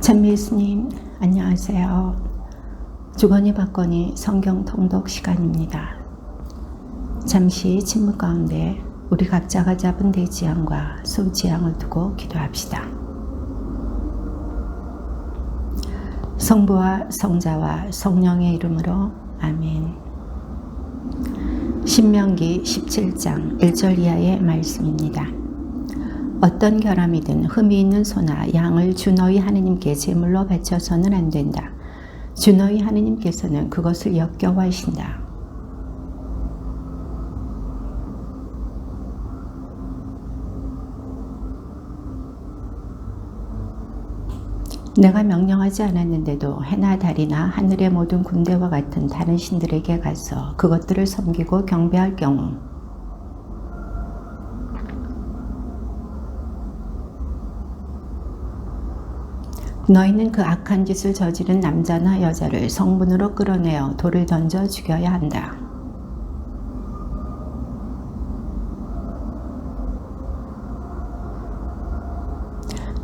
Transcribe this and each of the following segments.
찬미 예수님, 안녕하세요. 주거니 받거니 성경 통독 시간입니다. 잠시 침묵 가운데 우리 각자가 잡은 대지향과 소지향을 두고 기도합시다. 성부와 성자와 성령의 이름으로 아멘. 신명기 17장 1절 이하의 말씀입니다. 어떤 결함이든 흠이 있는 소나 양을 주 너희 하느님께 제물로 바쳐서는 안 된다. 주 너희 하느님께서는 그것을 역겨워하신다. 내가 명령하지 않았는데도 해나 달이나 하늘의 모든 군대와 같은 다른 신들에게 가서 그것들을 섬기고 경배할 경우 너희는 그 악한 짓을 저지른 남자나 여자를 성문으로 끌어내어 돌을 던져 죽여야 한다.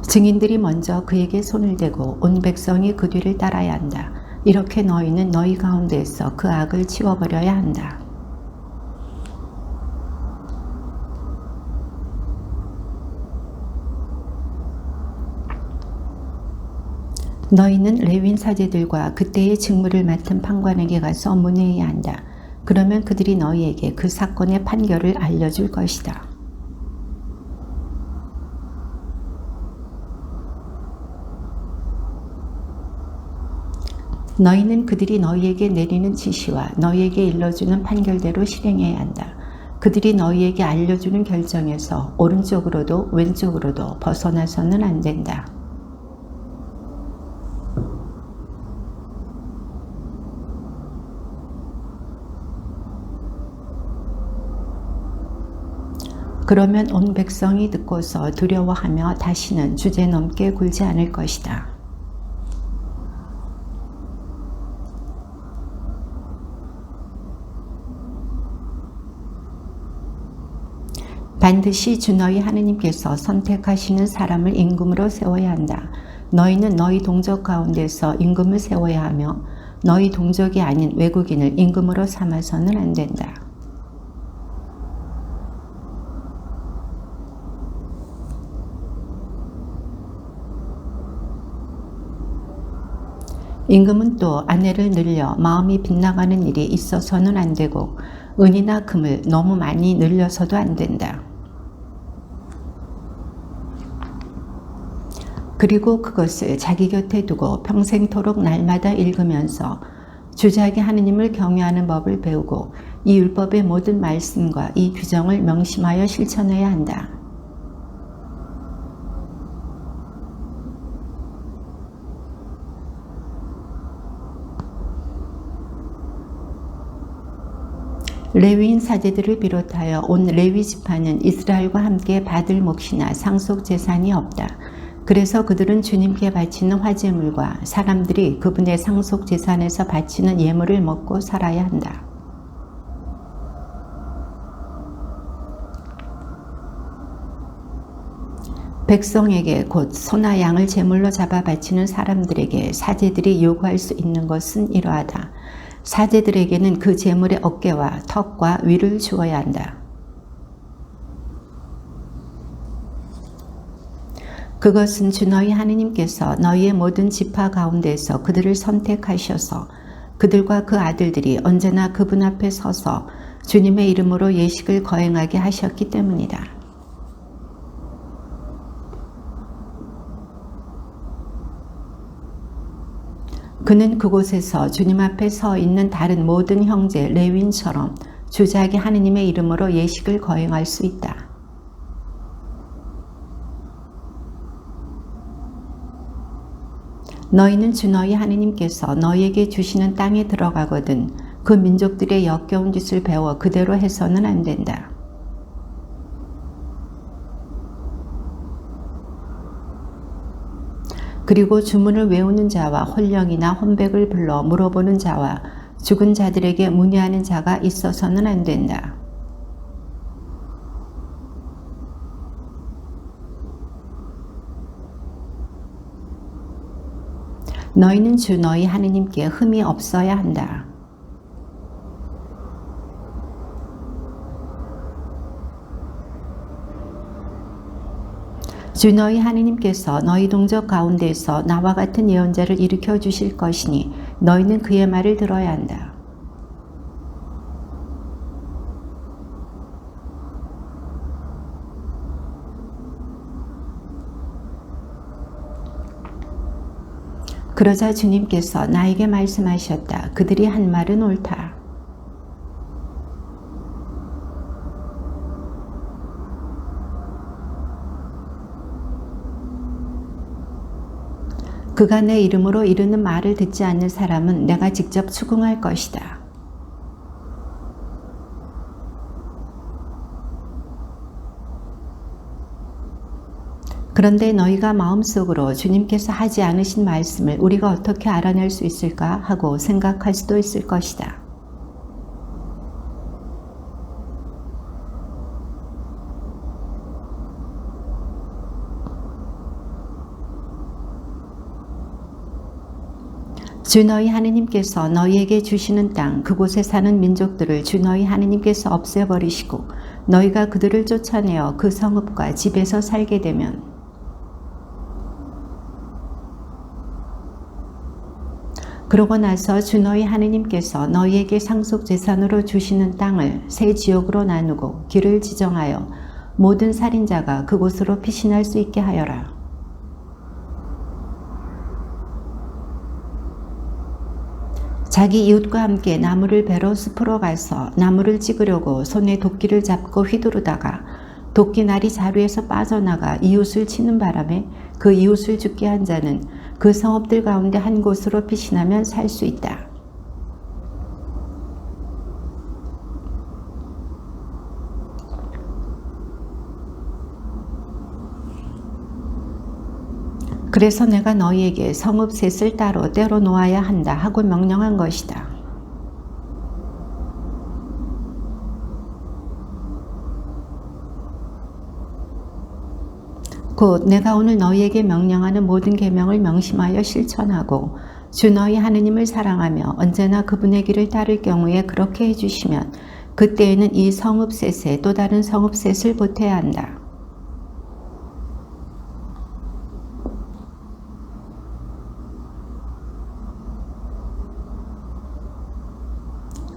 증인들이 먼저 그에게 손을 대고 온 백성이 그 뒤를 따라야 한다. 이렇게 너희는 너희 가운데에서 그 악을 치워버려야 한다. 너희는 레위인 사제들과 그때의 직무를 맡은 판관에게 가서 문의해야 한다. 그러면 그들이 너희에게 그 사건의 판결을 알려줄 것이다. 너희는 그들이 너희에게 내리는 지시와 너희에게 일러주는 판결대로 실행해야 한다. 그들이 너희에게 알려주는 결정에서 오른쪽으로도 왼쪽으로도 벗어나서는 안 된다. 그러면 온 백성이 듣고서 두려워하며 다시는 주제넘게 굴지 않을 것이다. 반드시 주 너희 하느님께서 선택하시는 사람을 임금으로 세워야 한다. 너희는 너희 동족 가운데서 임금을 세워야 하며 너희 동족이 아닌 외국인을 임금으로 삼아서는 안 된다. 임금은 또 아내를 늘려 마음이 빗나가는 일이 있어서는 안 되고 은이나 금을 너무 많이 늘려서도 안 된다. 그리고 그것을 자기 곁에 두고 평생토록 날마다 읽으면서 주자기 하느님을 경외하는 법을 배우고 이 율법의 모든 말씀과 이 규정을 명심하여 실천해야 한다. 레위인 사제들을 비롯하여 온 레위 지파는 이스라엘과 함께 받을 몫이나 상속 재산이 없다. 그래서 그들은 주님께 바치는 화제물과 사람들이 그분의 상속 재산에서 바치는 예물을 먹고 살아야 한다. 백성에게 곧 소나 양을 제물로 잡아 바치는 사람들에게 사제들이 요구할 수 있는 것은 이러하다. 사제들에게는 그 제물의 어깨와 턱과 위를 주어야 한다. 그것은 주 너희 하느님께서 너희의 모든 지파 가운데서 그들을 선택하셔서 그들과 그 아들들이 언제나 그분 앞에 서서 주님의 이름으로 예식을 거행하게 하셨기 때문이다. 그는 그곳에서 주님 앞에 서 있는 다른 모든 형제 레위인처럼 주자기 하느님의 이름으로 예식을 거행할 수 있다. 너희는 주 너희 하느님께서 너희에게 주시는 땅에 들어가거든 그 민족들의 역겨운 짓을 배워 그대로 해서는 안 된다. 그리고 주문을 외우는 자와 홀령이나 혼백을 불러 물어보는 자와 죽은 자들에게 문의하는 자가 있어서는 안 된다. 너희는 주 너희 하느님께 흠이 없어야 한다. 주 너희 하느님께서 너희 동족 가운데에서 나와 같은 예언자를 일으켜 주실 것이니 너희는 그의 말을 들어야 한다. 그러자 주님께서 나에게 말씀하셨다. 그들이 한 말은 옳다. 그가 내 이름으로 이르는 말을 듣지 않는 사람은 내가 직접 추궁할 것이다. 그런데 너희가 마음속으로 주님께서 하지 않으신 말씀을 우리가 어떻게 알아낼 수 있을까 하고 생각할 수도 있을 것이다. 주 너희 하느님께서 너희에게 주시는 땅 그곳에 사는 민족들을 주 너희 하느님께서 없애버리시고 너희가 그들을 쫓아내어 그 성읍과 집에서 살게 되면 그러고 나서 주 너희 하느님께서 너희에게 상속재산으로 주시는 땅을 세 지역으로 나누고 길을 지정하여 모든 살인자가 그곳으로 피신할 수 있게 하여라. 자기 이웃과 함께 나무를 베러 숲으로 가서 나무를 찍으려고 손에 도끼를 잡고 휘두르다가 도끼날이 자루에서 빠져나가 이웃을 치는 바람에 그 이웃을 죽게 한 자는 그 성읍들 가운데 한 곳으로 피신하면 살 수 있다. 그래서 내가 너희에게 성읍 셋을 따로 떼어 놓아야 한다 하고 명령한 것이다. 곧 내가 오늘 너희에게 명령하는 모든 계명을 명심하여 실천하고 주 너희 하느님을 사랑하며 언제나 그분의 길을 따를 경우에 그렇게 해주시면 그때에는 이 성읍 셋에 또 다른 성읍 셋을 보태야 한다.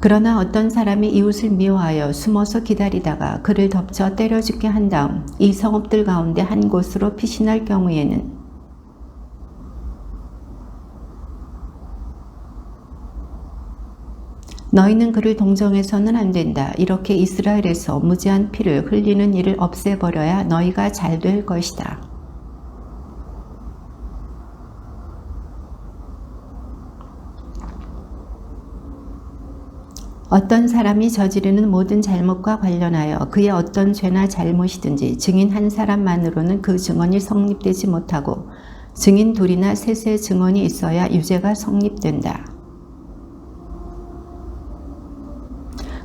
그러나 어떤 사람이 이웃을 미워하여 숨어서 기다리다가 그를 덮쳐 때려 죽게 한 다음 이 성읍들 가운데 한 곳으로 피신할 경우에는 너희는 그를 동정해서는 안 된다. 이렇게 이스라엘에서 무지한 피를 흘리는 일을 없애버려야 너희가 잘 될 것이다. 어떤 사람이 저지르는 모든 잘못과 관련하여 그의 어떤 죄나 잘못이든지 증인 한 사람만으로는 그 증언이 성립되지 못하고 증인 둘이나 셋의 증언이 있어야 유죄가 성립된다.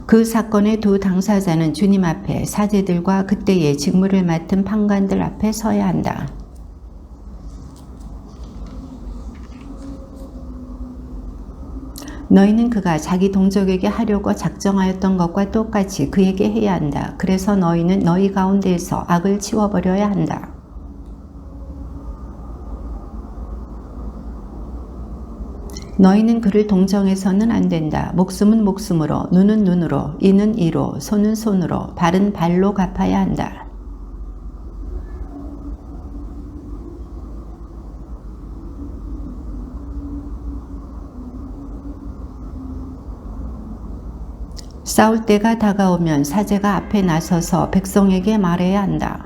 그 사건의 두 당사자는 주님 앞에 사제들과 그때의 직무를 맡은 판관들 앞에 서야 한다. 너희는 그가 자기 동족에게 하려고 작정하였던 것과 똑같이 그에게 해야 한다. 그래서 너희는 너희 가운데에서 악을 치워버려야 한다. 너희는 그를 동정해서는 안 된다. 목숨은 목숨으로, 눈은 눈으로, 이는 이로, 손은 손으로, 발은 발로 갚아야 한다. 싸울 때가 다가오면 사제가 앞에 나서서 백성에게 말해야 한다.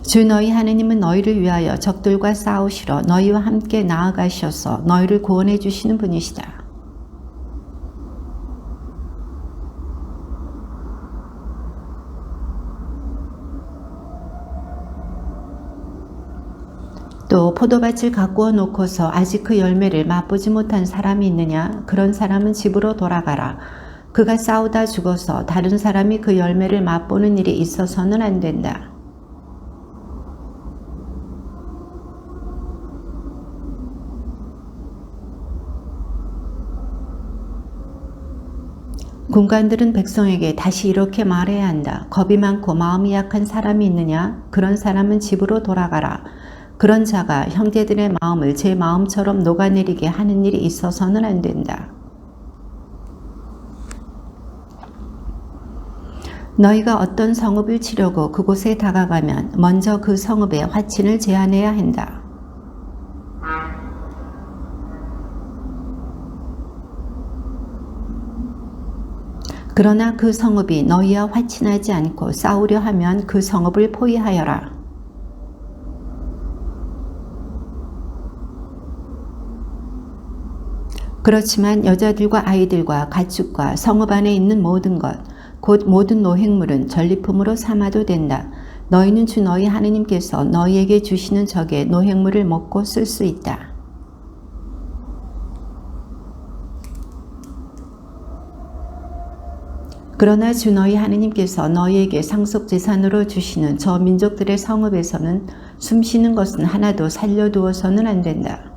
주 너희 하느님은 너희를 위하여 적들과 싸우시러 너희와 함께 나아가셔서 너희를 구원해 주시는 분이시다. 또 포도밭을 가꾸어 놓고서 아직 그 열매를 맛보지 못한 사람이 있느냐? 그런 사람은 집으로 돌아가라. 그가 싸우다 죽어서 다른 사람이 그 열매를 맛보는 일이 있어서는 안 된다. 군관들은 백성에게 다시 이렇게 말해야 한다. 겁이 많고 마음이 약한 사람이 있느냐? 그런 사람은 집으로 돌아가라. 그런 자가 형제들의 마음을 제 마음처럼 녹아내리게 하는 일이 있어서는 안 된다. 너희가 어떤 성읍을 치려고 그곳에 다가가면 먼저 그 성읍의 화친을 제한해야 한다. 그러나 그 성읍이 너희와 화친하지 않고 싸우려 하면 그 성읍을 포위하여라. 그렇지만 여자들과 아이들과 가축과 성읍 안에 있는 모든 것, 곧 모든 노획물은 전리품으로 삼아도 된다. 너희는 주 너희 하느님께서 너희에게 주시는 적의 노획물을 먹고 쓸 수 있다. 그러나 주 너희 하느님께서 너희에게 상속재산으로 주시는 저 민족들의 성읍에서는 숨쉬는 것은 하나도 살려두어서는 안 된다.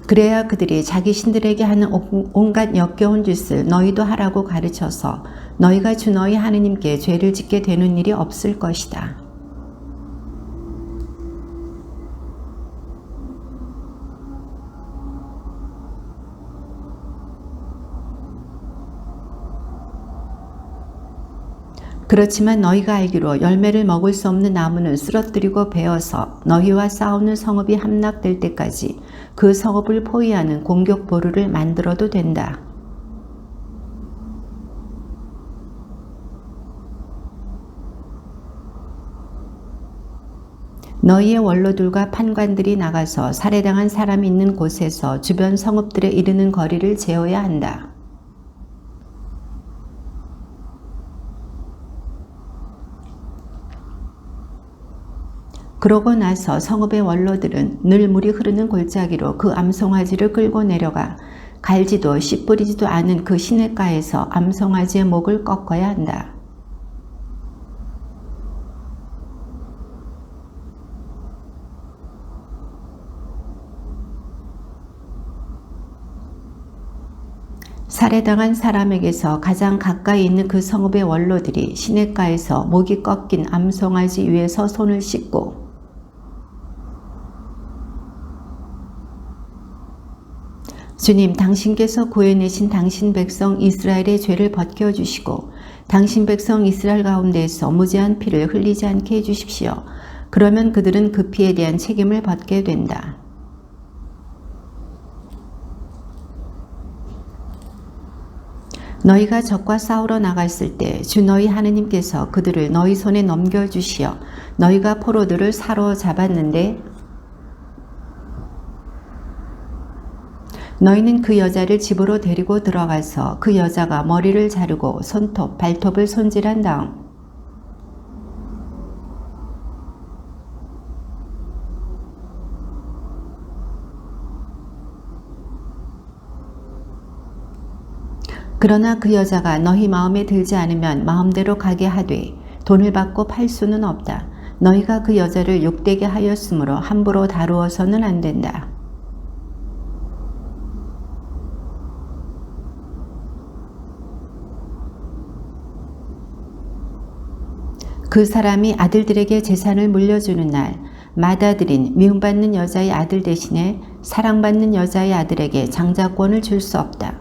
그래야 그들이 자기 신들에게 하는 온갖 역겨운 짓을 너희도 하라고 가르쳐서 너희가 주 너희 하느님께 죄를 짓게 되는 일이 없을 것이다. 그렇지만 너희가 알기로 열매를 먹을 수 없는 나무는 쓰러뜨리고 베어서 너희와 싸우는 성읍이 함락될 때까지 그 성읍을 포위하는 공격보루를 만들어도 된다. 너희의 원로들과 판관들이 나가서 살해당한 사람이 있는 곳에서 주변 성읍들에 이르는 거리를 재어야 한다. 그러고 나서 성읍의 원로들은 늘 물이 흐르는 골짜기로 그 암송아지를 끌고 내려가 갈지도 씨 뿌리지도 않은 그 시냇가에서 암송아지의 목을 꺾어야 한다. 살해당한 사람에게서 가장 가까이 있는 그 성읍의 원로들이 시냇가에서 목이 꺾인 암송아지 위에서 손을 씻고 주님, 당신께서 구해내신 당신 백성 이스라엘의 죄를 벗겨주시고 당신 백성 이스라엘 가운데에서 무죄한 피를 흘리지 않게 해주십시오. 그러면 그들은 그 피에 대한 책임을 벗게 된다. 너희가 적과 싸우러 나갔을 때 주 너희 하느님께서 그들을 너희 손에 넘겨주시어 너희가 포로들을 사로잡았는데 너희는 그 여자를 집으로 데리고 들어가서 그 여자가 머리를 자르고 손톱, 발톱을 손질한 다음 그러나 그 여자가 너희 마음에 들지 않으면 마음대로 가게 하되 돈을 받고 팔 수는 없다. 너희가 그 여자를 욕되게 하였으므로 함부로 다루어서는 안 된다. 그 사람이 아들들에게 재산을 물려주는 날 맏아들인 미움받는 여자의 아들 대신에 사랑받는 여자의 아들에게 장자권을 줄 수 없다.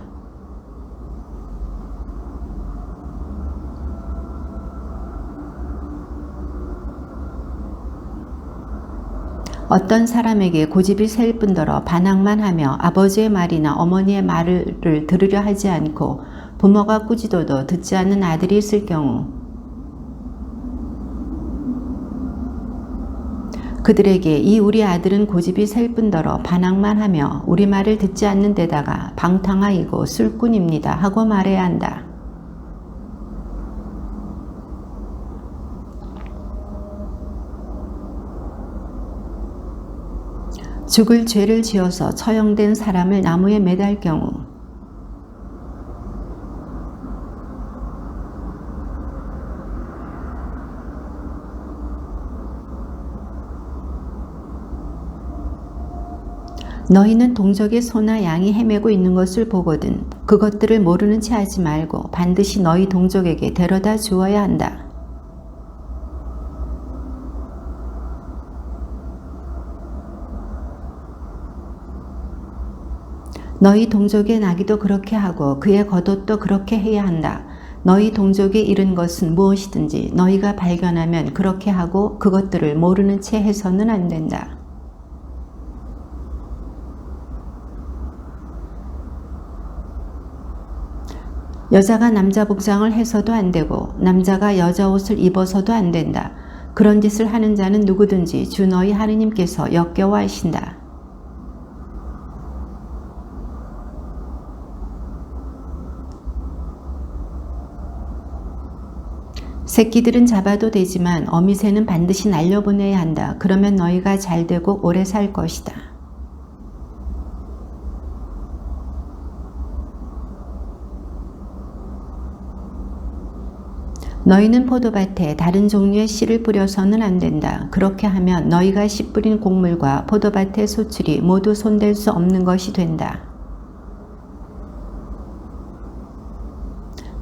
어떤 사람에게 고집이 셀 뿐더러 반항만 하며 아버지의 말이나 어머니의 말을 들으려 하지 않고 부모가 꾸짖어도 듣지 않는 아들이 있을 경우 그들에게 이 우리 아들은 고집이 셀 뿐더러 반항만 하며 우리 말을 듣지 않는 데다가 방탕하이고 술꾼입니다 하고 말해야 한다. 죽을 죄를 지어서 처형된 사람을 나무에 매달 경우 너희는 동족의 소나 양이 헤매고 있는 것을 보거든 그것들을 모르는 채 하지 말고 반드시 너희 동족에게 데려다 주어야 한다. 너희 동족의 나귀도 그렇게 하고 그의 겉옷도 그렇게 해야 한다. 너희 동족이 잃은 것은 무엇이든지 너희가 발견하면 그렇게 하고 그것들을 모르는 채 해서는 안 된다. 여자가 남자 복장을 해서도 안 되고 남자가 여자 옷을 입어서도 안 된다. 그런 짓을 하는 자는 누구든지 주 너희 하느님께서 역겨워하신다. 새끼들은 잡아도 되지만 어미새는 반드시 날려보내야 한다. 그러면 너희가 잘되고 오래 살 것이다. 너희는 포도밭에 다른 종류의 씨를 뿌려서는 안 된다. 그렇게 하면 너희가 씨 뿌린 곡물과 포도밭의 소출이 모두 손댈 수 없는 것이 된다.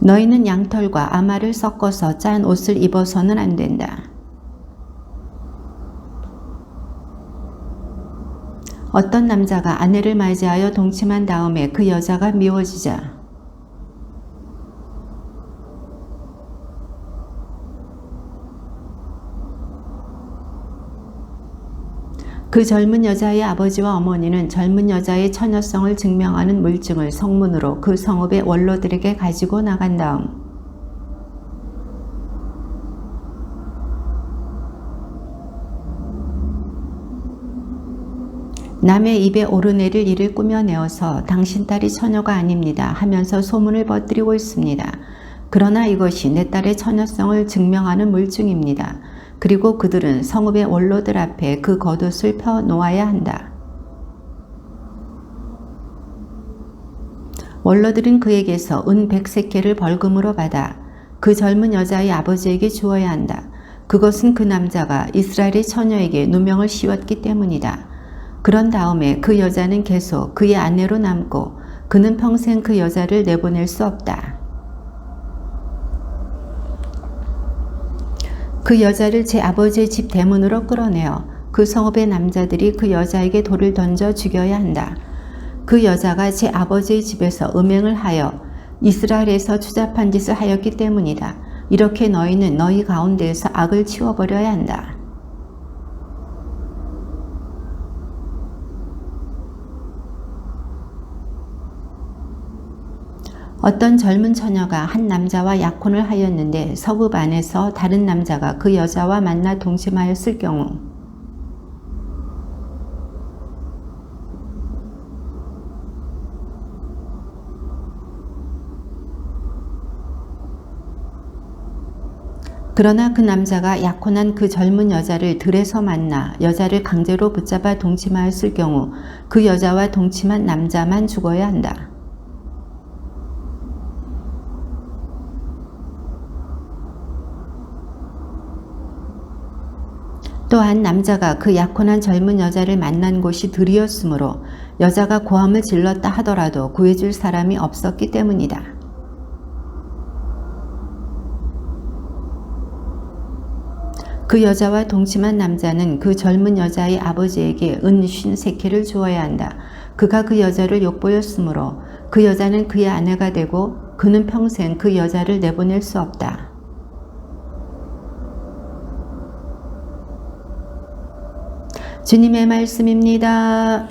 너희는 양털과 아마를 섞어서 짠 옷을 입어서는 안 된다. 어떤 남자가 아내를 맞이하여 동침한 다음에 그 여자가 미워지자 그 젊은 여자의 아버지와 어머니는 젊은 여자의 처녀성을 증명하는 물증을 성문으로 그 성읍의 원로들에게 가지고 나간 다음 남의 입에 오르내릴 일을 꾸며내어서 당신 딸이 처녀가 아닙니다 하면서 소문을 퍼뜨리고 있습니다. 그러나 이것이 내 딸의 처녀성을 증명하는 물증입니다. 그리고 그들은 성읍의 원로들 앞에 그 겉옷을 펴 놓아야 한다. 원로들은 그에게서 은 100세켈을 벌금으로 받아 그 젊은 여자의 아버지에게 주어야 한다. 그것은 그 남자가 이스라엘의 처녀에게 누명을 씌웠기 때문이다. 그런 다음에 그 여자는 계속 그의 아내로 남고 그는 평생 그 여자를 내보낼 수 없다. 그 여자를 제 아버지의 집 대문으로 끌어내어 그 성읍의 남자들이 그 여자에게 돌을 던져 죽여야 한다. 그 여자가 제 아버지의 집에서 음행을 하여 이스라엘에서 추잡한 짓을 하였기 때문이다. 이렇게 너희는 너희 가운데에서 악을 치워버려야 한다. 어떤 젊은 처녀가 한 남자와 약혼을 하였는데 성읍 안에서 다른 남자가 그 여자와 만나 동침하였을 경우 그러나 그 남자가 약혼한 그 젊은 여자를 들에서 만나 여자를 강제로 붙잡아 동침하였을 경우 그 여자와 동침한 남자만 죽어야 한다. 또한 남자가 그 약혼한 젊은 여자를 만난 곳이 들이었으므로 여자가 고함을 질렀다 하더라도 구해줄 사람이 없었기 때문이다. 그 여자와 동침한 남자는 그 젊은 여자의 아버지에게 은 50세켈을 주어야 한다. 그가 그 여자를 욕보였으므로 그 여자는 그의 아내가 되고 그는 평생 그 여자를 내보낼 수 없다. 주님의 말씀입니다.